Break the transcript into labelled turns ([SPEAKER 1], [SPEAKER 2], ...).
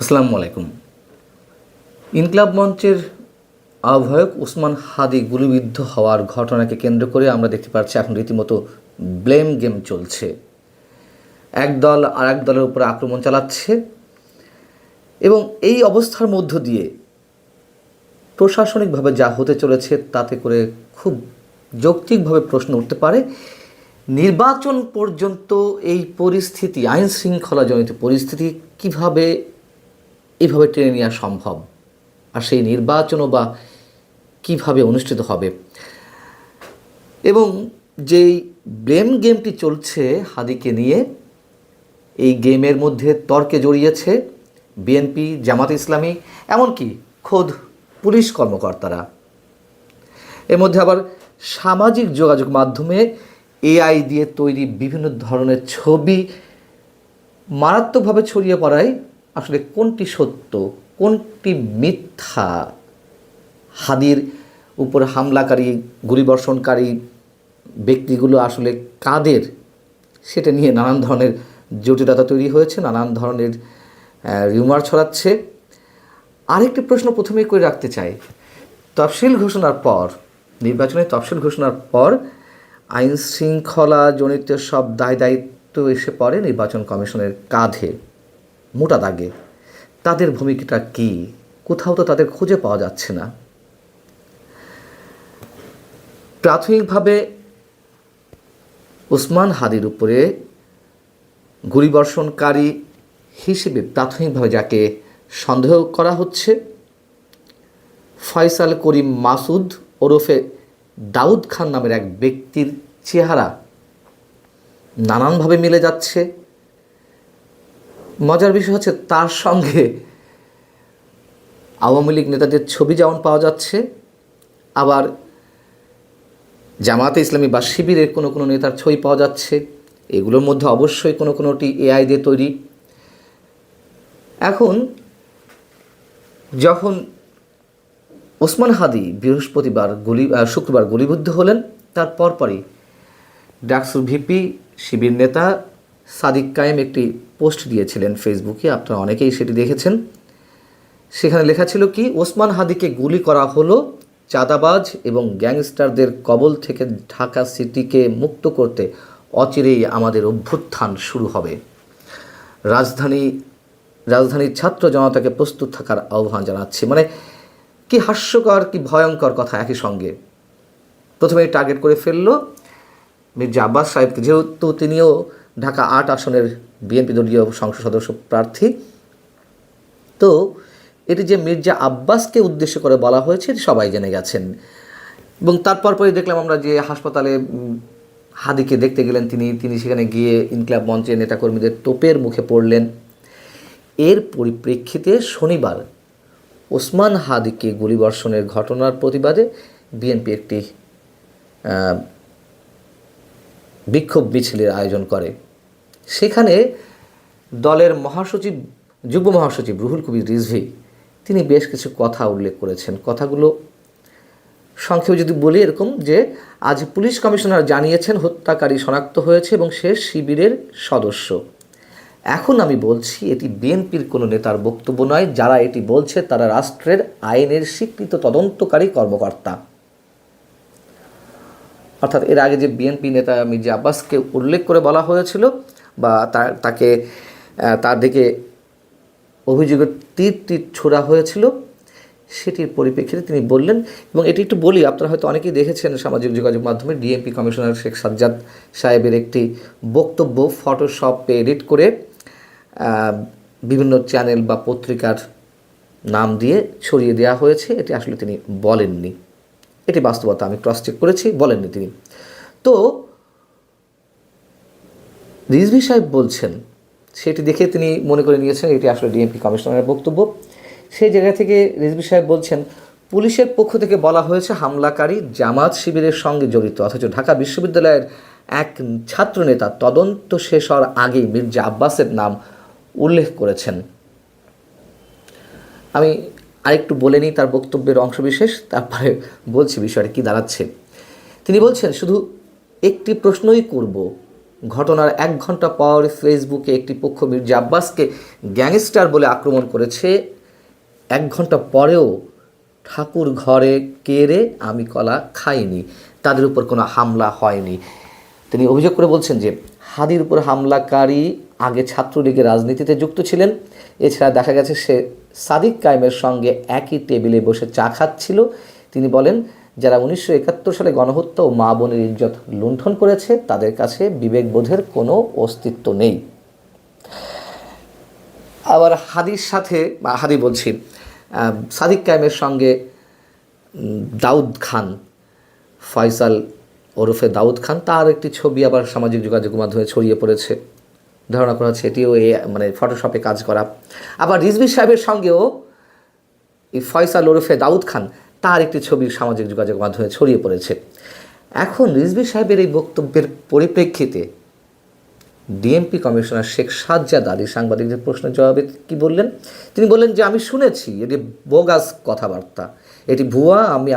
[SPEAKER 1] আসসালামু আলাইকুম। ইনকিলাব মঞ্চের আহ্বায়ক ওসমান হাদি গুলিবিদ্ধ হওয়ার ঘটনাকে কেন্দ্র করে আমরা দেখতে পাচ্ছি এখন রীতিমতো ব্লেম গেম চলছে। এক দল আর এক দলের উপর আক্রমণ চালাচ্ছে এবং এই অবস্থার মধ্য দিয়ে প্রশাসনিকভাবে যা হতে চলেছে তাতে করে খুব যৌক্তিকভাবে প্রশ্ন উঠতে পারে, নির্বাচন পর্যন্ত এই পরিস্থিতি, আইন শৃঙ্খলাজনিত পরিস্থিতি কীভাবে এইভাবে টেনে নেওয়া সম্ভব, আর সেই নির্বাচনও বা কীভাবে অনুষ্ঠিত হবে। এবং যেই ব্লেম গেমটি চলছে হাদিকে নিয়ে, এই গেমের মধ্যে তর্কে জড়িয়েছে বিএনপি, জামাত ইসলামী, এমনকি খোদ পুলিশ কর্মকর্তারা। এর মধ্যে আবার সামাজিক যোগাযোগ মাধ্যমে এআই দিয়ে তৈরি বিভিন্ন ধরনের ছবি মারাত্মকভাবে ছড়িয়ে পড়ায় আসলে কোনটি সত্য কোনটি মিথ্যা, হাদির উপর হামলাকারী গুলিবর্ষণকারী ব্যক্তিগুলো আসলে কাদের, সেটা নিয়ে নানান ধরনের জটিলতা তৈরি হয়েছে, নানান ধরনের রিউমার ছড়াচ্ছে। আরেকটি প্রশ্ন প্রথমেই করে রাখতে চাই, তফসিল ঘোষণার পর, নির্বাচনের তফসিল ঘোষণার পর আইন শৃঙ্খলা জনিত সব দায় দায়িত্ব এসে পড়ে নির্বাচন কমিশনের কাঁধে মোটা দাগে। তাদের ভূমিকাটা কী? কোথাও তো তাদের খুঁজে পাওয়া যাচ্ছে না। প্রাথমিকভাবে ওসমান হাদির উপরে গুলিবর্ষণকারী হিসেবে প্রাথমিকভাবে যাকে সন্দেহ করা হচ্ছে, ফয়সাল করিম মাসুদ ওরফে দাউদ খান নামের এক ব্যক্তির চেহারা নানানভাবে মিলে যাচ্ছে। মজার বিষয় হচ্ছে তার সঙ্গে আওয়ামী লীগ নেতাদের ছবি যেমন পাওয়া যাচ্ছে, আবার জামাতে ইসলামী বা শিবিরের কোনো কোনো নেতার ছবি পাওয়া যাচ্ছে। এগুলোর মধ্যে অবশ্যই কোনো কোনোটি এআই দিয়ে তৈরি। এখন যখন ওসমান হাদি শুক্রবার গুলিবিদ্ধ হলেন, তার পরপরই ডাকসুর ভিপি শিবির নেতা সাদিক কায়েম একটি পোস্ট দিয়েছিলেন ফেসবুকে, আপনারা অনেকেই সেটি দেখেছেন। সেখানে লেখা ছিল কি, ওসমান হাদিকে গুলি করা হলো চাঁদাবাজ এবং গ্যাংস্টারদের কবল থেকে ঢাকা সিটিকে মুক্ত করতে অচিরেই আমাদের অভ্যুত্থান শুরু হবে। রাজধানীর ছাত্র জনতাকে প্রস্তুত থাকার আহ্বান জানাচ্ছে। মানে কি হাস্যকর, কি ভয়ঙ্কর কথা একই সঙ্গে। প্রথমে টার্গেট করে ফেললো মির্জা আব্বাস সাহেবকে, যেহেতু তিনিও ঢাকা ৮ আসনের বিএনপি দলীয় সংসদ সদস্য প্রার্থী। তো এটি যে মির্জা আব্বাসকে উদ্দেশ্য করে বলা হয়েছে এটি সবাই জেনে গেছেন। এবং তারপর দেখলাম আমরা যে হাসপাতালে হাদিকে দেখতে গেলেন তিনি সেখানে গিয়ে ইনকিলাব মঞ্চের নেতাকর্মীদের তোপের মুখে পড়লেন। এর পরিপ্রেক্ষিতে শনিবার ওসমান হাদিকে গুলিবর্ষণের ঘটনার প্রতিবাদে বিএনপি একটি বিক্ষোভ মিছিলের আয়োজন করে। সেখানে দলের যুগ্ম মহাসচিব রুহুল কবির রিজভী তিনি বেশ কিছু কথা উল্লেখ করেছেন। কথাগুলো সংক্ষেপে যদি বলি এরকম যে, আজ পুলিশ কমিশনার জানিয়েছেন হত্যাকারী শনাক্ত হয়েছে এবং সে শিবিরের সদস্য। এখন আমি বলছি এটি বিএনপির কোনো নেতার বক্তব্য নয়, যারা এটি বলছে তারা রাষ্ট্রের আইনের স্বীকৃত তদন্তকারী কর্মকর্তা। অর্থাৎ এর আগে যে বিএনপি নেতা মির্জা আব্বাসকে উল্লেখ করে বলা হয়েছিল বা তার দিকে অভিযোগের তীর ছোড়া হয়েছিল, সেটির পরিপ্রেক্ষিতে তিনি বললেন। এবং এটি একটু বলি, আপনারা হয়তো অনেকেই দেখেছেন সামাজিক যোগাযোগ মাধ্যমে ডিএমপি কমিশনার শেখ সাজ্জাদ সাহেবের একটি বক্তব্য ফটোশপে এডিট করে বিভিন্ন চ্যানেল বা পত্রিকার নাম দিয়ে ছড়িয়ে দেওয়া হয়েছে। এটি আসলে তিনি বলেননি, এটি বাস্তবতা, আমি ক্রস চেক করেছি, বলেননি তিনি। তো রিজভী সাহেব বলছেন, সেটি দেখে তিনি মনে করে নিয়েছেন এটি আসলে ডিএমপি কমিশনারের বক্তব্য। সেই জায়গা থেকে রিজভী সাহেব বলছেন, পুলিশের পক্ষ থেকে বলা হয়েছে হামলাকারী জামাত শিবিরের সঙ্গে জড়িত, অথচ ঢাকা বিশ্ববিদ্যালয়ের এক ছাত্রনেতা তদন্ত শেষ হওয়ার আগেই মির্জা আব্বাসের নাম উল্লেখ করেছেন। আমি আরেকটু বলে নিই তার বক্তব্যের অংশবিশেষ, তারপরে বলছি বিষয়টা কী দাঁড়াচ্ছে। তিনি বলছেন, শুধু একটি প্রশ্নই করব, ঘটনার 1 ঘন্টা পর ফেসবুকে একটি পক্ষ মির্জা আব্বাসকে গ্যাংস্টার বলে আক্রমণ করেছে। 1 ঘন্টা পরেও ঠাকুর ঘরে কেড়ে আমি কলা খাইনি, তাদের উপর কোনো হামলা হয়নি। তিনি অভিযোগ করে বলছেন যে হাদির উপর হামলাকারী আগে ছাত্রলীগের রাজনীতিতে যুক্ত ছিলেন। এছাড়া দেখা গেছে সে সাদিক কায়েমের সঙ্গে একই টেবিলে বসে চা খাচ্ছিল। তিনি বলেন, যারা 1971 সালে গণহত্যা ও মা বোনের ইজ্জত লুণ্ঠন করেছে তাদের কাছে বিবেকবোধের কোনো অস্তিত্ব নেই। আবার হাদির সাথে, হাদি বলছি, সাদিক কায়েমের সঙ্গে দাউদ খান, ফয়সাল ওরফে দাউদ খান, তার একটি ছবি আবার সামাজিক যোগাযোগ মাধ্যমে ছড়িয়ে পড়েছে। ধারণা করা হচ্ছে এটিও ফটোশপে কাজ করা। আবার রিজভী সাহেবের সঙ্গেও এই ফয়সাল ওরফে দাউদ খান, তার একটি ছবি সামাজিক যোগাযোগ মাধ্যমে ছড়িয়ে পড়েছে। এখন রিজভী সাহেবের এই বক্তব্যের পরিপ্রেক্ষিতে ডিএমপি কমিশনার শেখ সাজ্জাদ আলী সাংবাদিকদের প্রশ্নের জবাবে কি বললেন? তিনি বললেন যে আমি শুনেছি এটি বোগাস কথাবার্তা, এটি ভুয়া, আমি